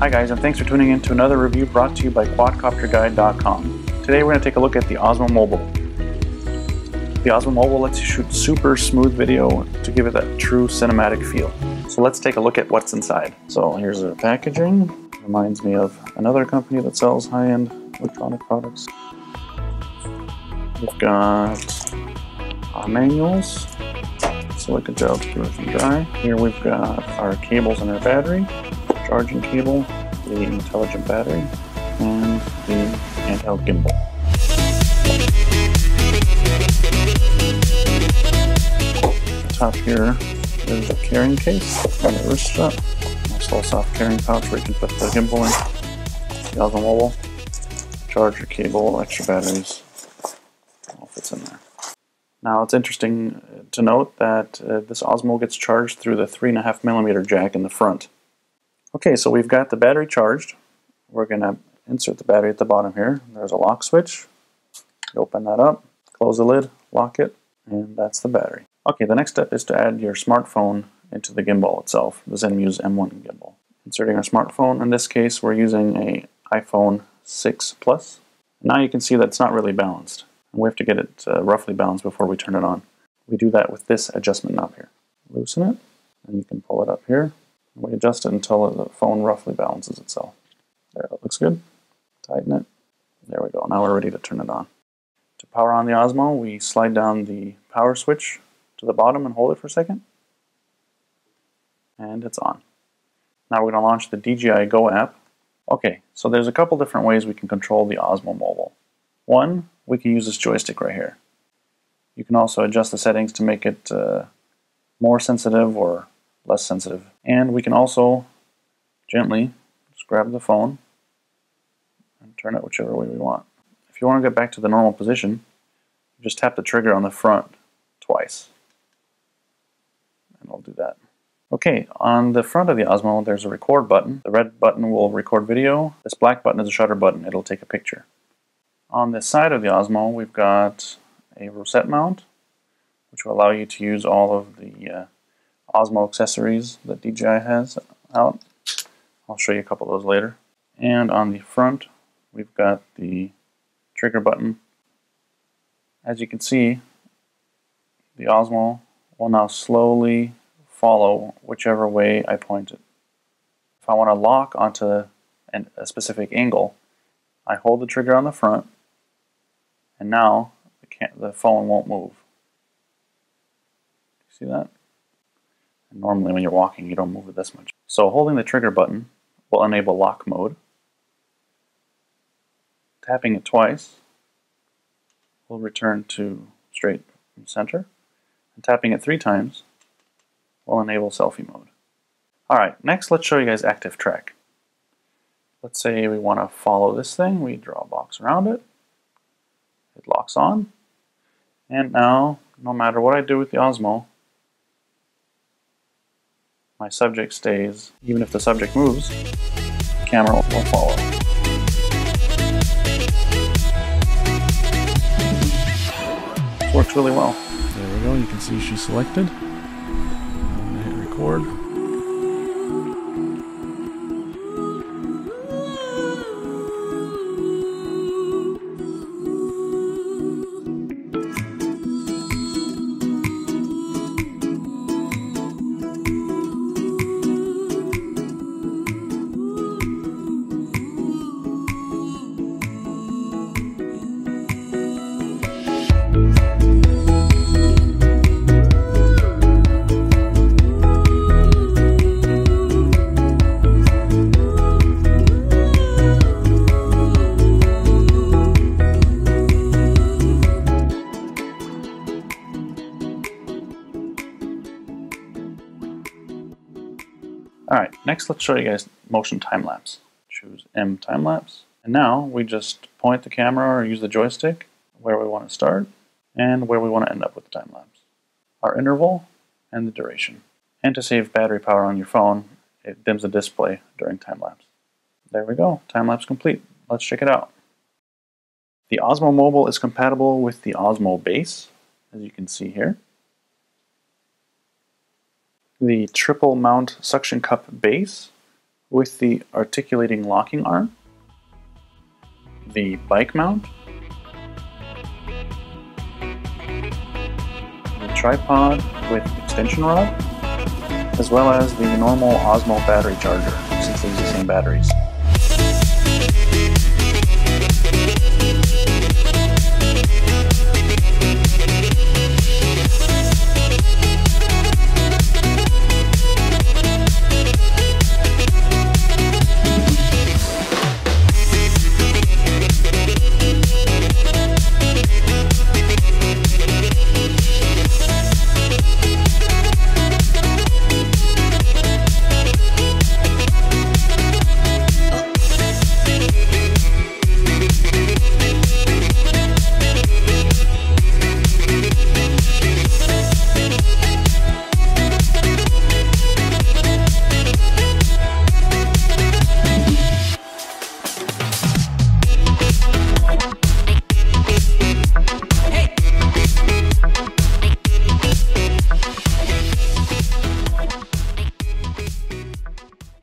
Hi guys, and thanks for tuning in to another review brought to you by Quadcopterguide.com. Today we're going to take a look at the Osmo Mobile. The Osmo Mobile lets you shoot super smooth video to give it that true cinematic feel. So let's take a look at what's inside. So here's the packaging. Reminds me of another company that sells high-end electronic products. We've got our manuals, silica gel to keep everything dry. Here we've got our cables and our battery, charging cable, the intelligent battery, and the handheld gimbal. At the top here is a carrying case and a wrist strap. Nice little soft carrying pouch where you can put the gimbal in, the Osmo Mobile, charger cable, extra batteries, all fits in there. Now it's interesting to note that this Osmo gets charged through the 3.5mm jack in the front. Okay, so we've got the battery charged. We're going to insert the battery at the bottom here. There's a lock switch. You open that up, close the lid, lock it, and that's the battery. Okay, the next step is to add your smartphone into the gimbal itself, the Zenmuse M1 gimbal. Inserting our smartphone, in this case we're using an iPhone 6 Plus. Now you can see that it's not really balanced. We have to get it roughly balanced before we turn it on. We do that with this adjustment knob here. Loosen it, and you can pull it up here. And we adjust it until the phone roughly balances itself. There, that looks good. Tighten it. There we go. Now we're ready to turn it on. To power on the Osmo, we slide down the power switch to the bottom and hold it for a second. And it's on. Now we're going to launch the DJI Go app. Okay, so there's a couple different ways we can control the Osmo Mobile. One, we can use this joystick right here. You can also adjust the settings to make it more sensitive or less sensitive. And we can also gently just grab the phone and turn it whichever way we want. If you want to get back to the normal position, just tap the trigger on the front twice. And I'll do that. Okay, on the front of the Osmo there's a record button. The red button will record video. This black button is a shutter button. It'll take a picture. On the side of the Osmo we've got a rosette mount, which will allow you to use all of the Osmo accessories that DJI has out. I'll show you a couple of those later. And on the front we've got the trigger button. As you can see, the Osmo will now slowly follow whichever way I point it. If I want to lock onto a specific angle, I hold the trigger on the front, and now the phone won't move. See that? And normally when you're walking you don't move it this much. So holding the trigger button will enable lock mode. Tapping it twice will return to straight center. And tapping it 3 times will enable selfie mode. Alright, next let's show you guys active track. Let's say we want to follow this thing. We draw a box around it. It locks on. And now, no matter what I do with the Osmo, my subject stays. Even if the subject moves, the camera will follow. This works really well. There we go, you can see she's selected. I'm going to hit record. Alright, next let's show you guys motion time-lapse. Choose M time-lapse. And now we just point the camera or use the joystick where we want to start and where we want to end up with the time-lapse. Our interval and the duration. And to save battery power on your phone, it dims the display during time-lapse. There we go, time-lapse complete. Let's check it out. The Osmo Mobile is compatible with the Osmo Base, as you can see here. The triple mount suction cup base with the articulating locking arm, the bike mount, the tripod with extension rod, as well as the normal Osmo battery charger, since they use the same batteries.